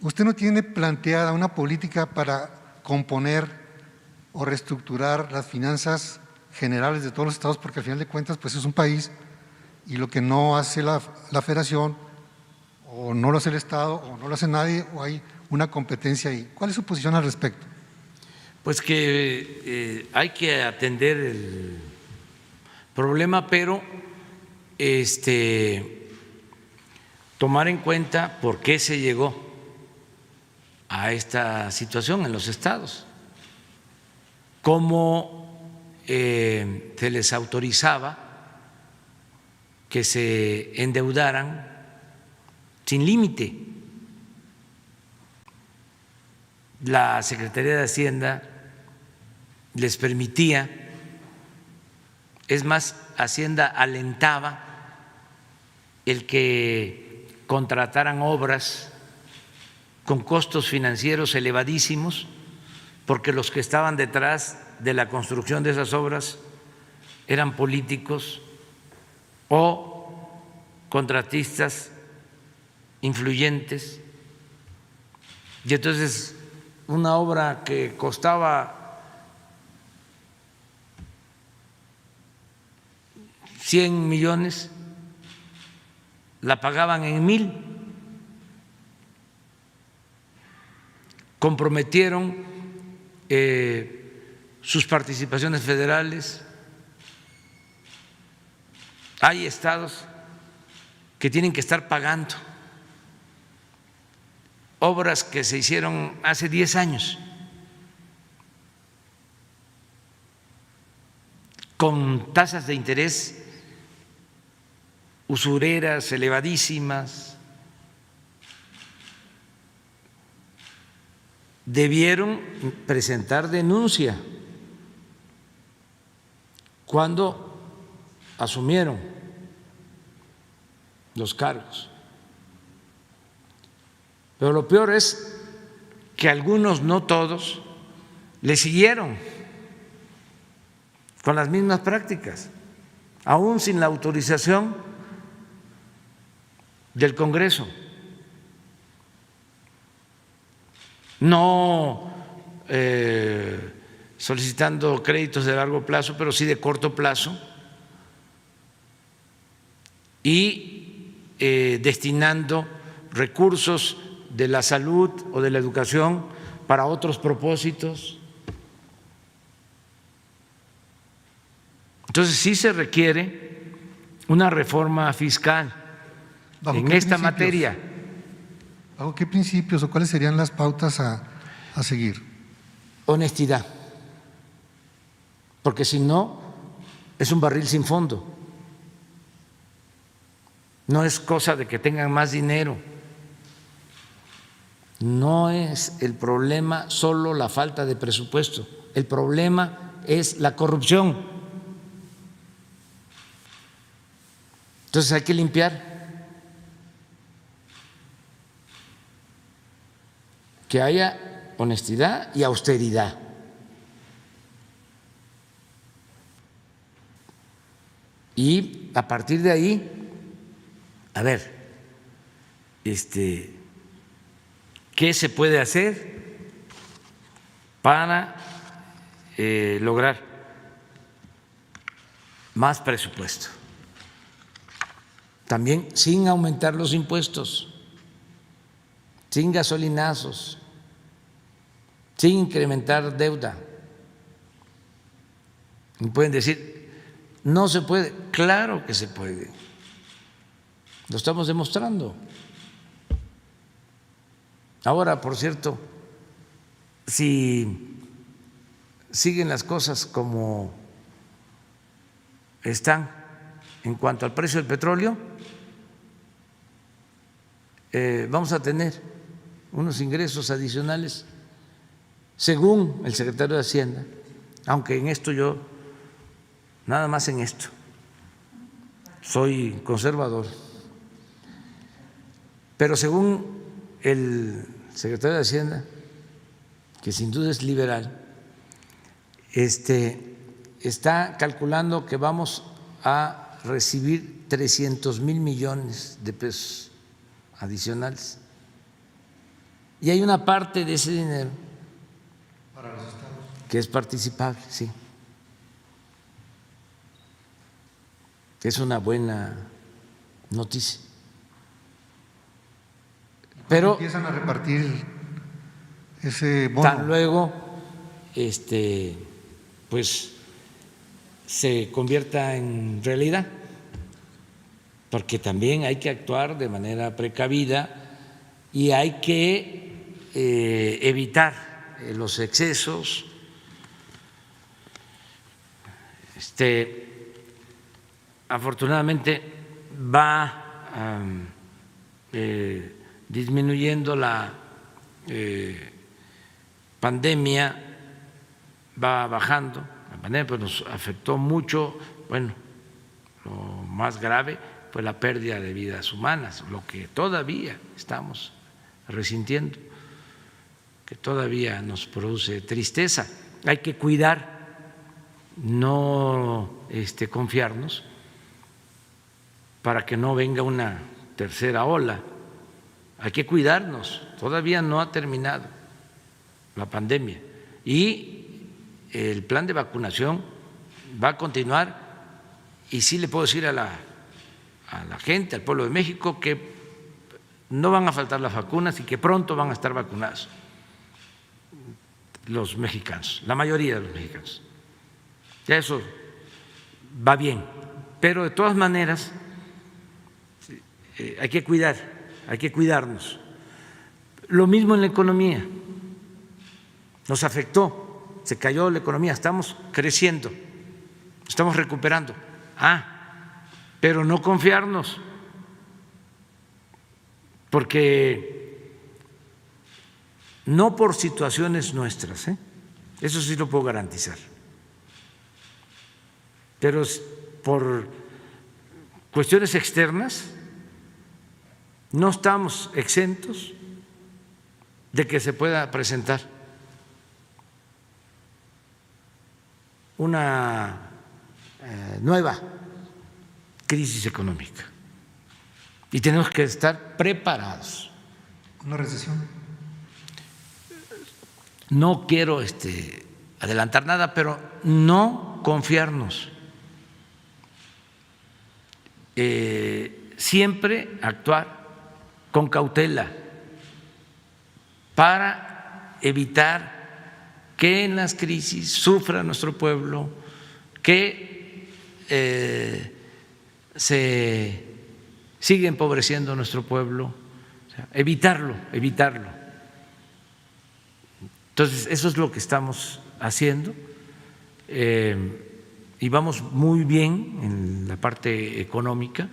¿usted no tiene planteada una política para componer o reestructurar las finanzas generales de todos los estados? Porque al final de cuentas pues es un país y lo que no hace la federación o no lo hace el estado o no lo hace nadie o hay una competencia ahí. ¿Cuál es su posición al respecto? Pues que hay que atender el problema, pero tomar en cuenta por qué se llegó a esta situación en los estados, cómo se les autorizaba que se endeudaran sin límite. La Secretaría de Hacienda les permitía, es más, Hacienda alentaba el que contrataran obras con costos financieros elevadísimos, porque los que estaban detrás de la construcción de esas obras eran políticos o contratistas influyentes. Y entonces una obra que costaba 100 millones la pagaban en 1,000. Comprometieron sus participaciones federales. Hay estados que tienen que estar pagando obras que se hicieron hace 10 años con tasas de interés usureras elevadísimas. Debieron presentar denuncia cuando asumieron los cargos. Pero lo peor es que algunos, no todos, le siguieron con las mismas prácticas, aún sin la autorización del Congreso. No solicitando créditos de largo plazo, pero sí de corto plazo, y destinando recursos de la salud o de la educación para otros propósitos. Entonces sí se requiere una reforma fiscal en esta materia. ¿Bajo qué principios o cuáles serían las pautas a seguir? Honestidad, porque si no es un barril sin fondo. No es cosa de que tengan más dinero. No es el problema solo la falta de presupuesto. El problema es la corrupción. Entonces hay que limpiar. Que haya honestidad y austeridad. Y a partir de ahí, a ver, ¿qué se puede hacer para lograr más presupuesto? También sin aumentar los impuestos, sin gasolinazos, sin incrementar deuda. Y pueden decir, no se puede. Claro que se puede. Lo estamos demostrando. Ahora, por cierto, si siguen las cosas como están en cuanto al precio del petróleo, vamos a tener unos ingresos adicionales, según el secretario de Hacienda, aunque en esto yo, nada más en esto, soy conservador, pero según el secretario de Hacienda, que sin duda es liberal, está calculando que vamos a recibir 300,000 millones de pesos adicionales. Y hay una parte de ese dinero para los estados que es participable, sí. Es una buena noticia. Pero empiezan a repartir ese bono. Tan luego pues se convierta en realidad, porque también hay que actuar de manera precavida y hay que evitar los excesos. Afortunadamente va disminuyendo la pandemia, va bajando. La pandemia pues nos afectó mucho. Bueno, lo más grave fue la pérdida de vidas humanas, lo que todavía estamos resintiendo, que todavía nos produce tristeza. Hay que cuidar, no confiarnos, para que no venga una tercera ola. Hay que cuidarnos, todavía no ha terminado la pandemia y el plan de vacunación va a continuar. Y sí le puedo decir a la gente, al pueblo de México, que no van a faltar las vacunas y que pronto van a estar vacunados los mexicanos, la mayoría de los mexicanos. Ya eso va bien, pero de todas maneras hay que cuidarnos. Lo mismo en la economía, nos afectó, se cayó la economía, estamos creciendo, estamos recuperando. Pero no confiarnos, porque no por situaciones nuestras, eso sí lo puedo garantizar, pero por cuestiones externas no estamos exentos de que se pueda presentar una nueva crisis económica. y tenemos que estar preparados. ¿Una recesión? No quiero adelantar nada, pero no confiarnos. Siempre actuar con cautela para evitar que en las crisis sufra nuestro pueblo, que se siga empobreciendo nuestro pueblo, o sea, evitarlo. Entonces, eso es lo que estamos haciendo y vamos muy bien en la parte económica,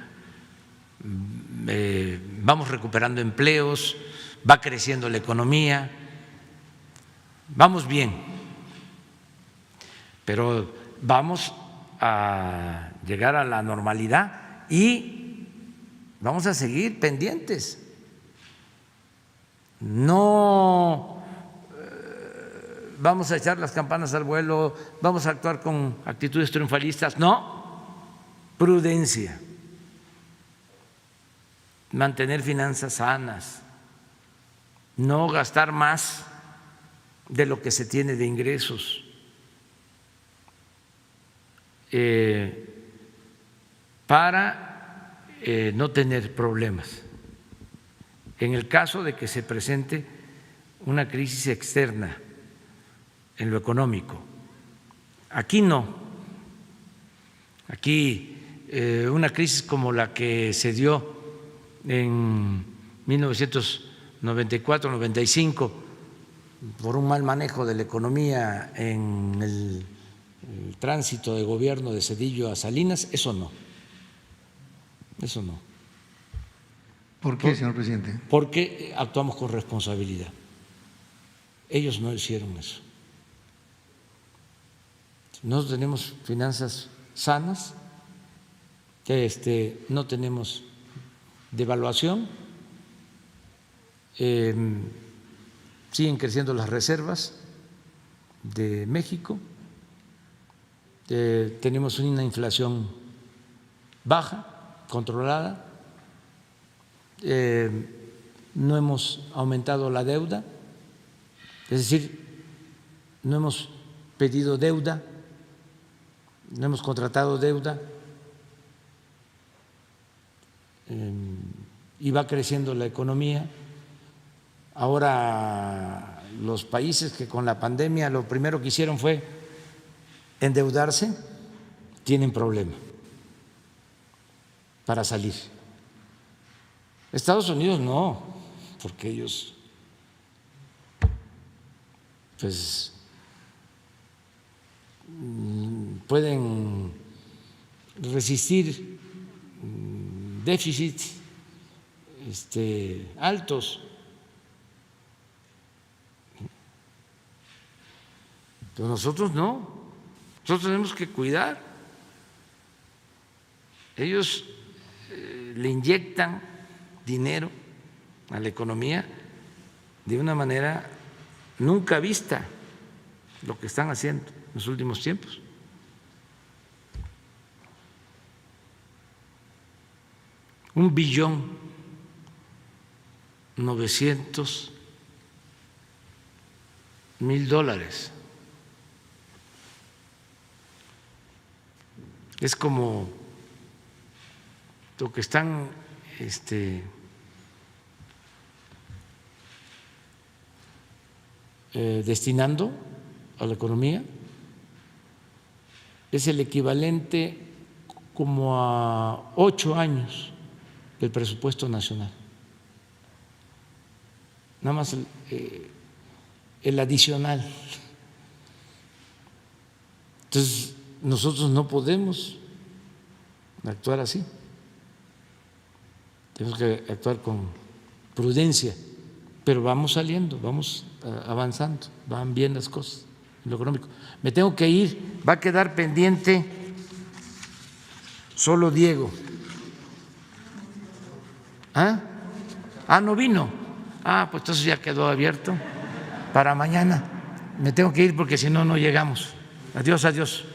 vamos recuperando empleos, va creciendo la economía, vamos bien, pero vamos a llegar a la normalidad y vamos a seguir pendientes. No vamos a echar las campanas al vuelo, vamos a actuar con actitudes triunfalistas, no, prudencia, mantener finanzas sanas, no gastar más de lo que se tiene de ingresos, para no tener problemas. En el caso de que se presente una crisis externa en lo económico, aquí no, aquí una crisis como la que se dio en 1994-95 por un mal manejo de la economía en el tránsito de gobierno de Zedillo a Salinas, eso no. ¿Por qué, señor presidente? Porque actuamos con responsabilidad. Ellos no hicieron eso. Nosotros tenemos finanzas sanas, no tenemos devaluación, siguen creciendo las reservas de México, tenemos una inflación baja, controlada, no hemos aumentado la deuda, es decir, no hemos pedido deuda, no hemos contratado deuda y va creciendo la economía. Ahora los países que con la pandemia lo primero que hicieron fue endeudarse, tienen problema para salir. Estados Unidos no, porque ellos pues pueden resistir déficits altos, pero nosotros no, nosotros tenemos que cuidar. Ellos le inyectan dinero a la economía de una manera nunca vista, lo que están haciendo en los últimos tiempos. $1.900.000. Es como lo que están destinando a la economía, es el equivalente como a 8 años del presupuesto nacional. Nada más el adicional. Entonces, nosotros no podemos actuar así. Tenemos que actuar con prudencia, pero vamos saliendo, vamos avanzando, van bien las cosas en lo económico. Me tengo que ir, va a quedar pendiente solo Diego. No vino. Pues entonces ya quedó abierto para mañana. Me tengo que ir porque si no, no llegamos. Adiós.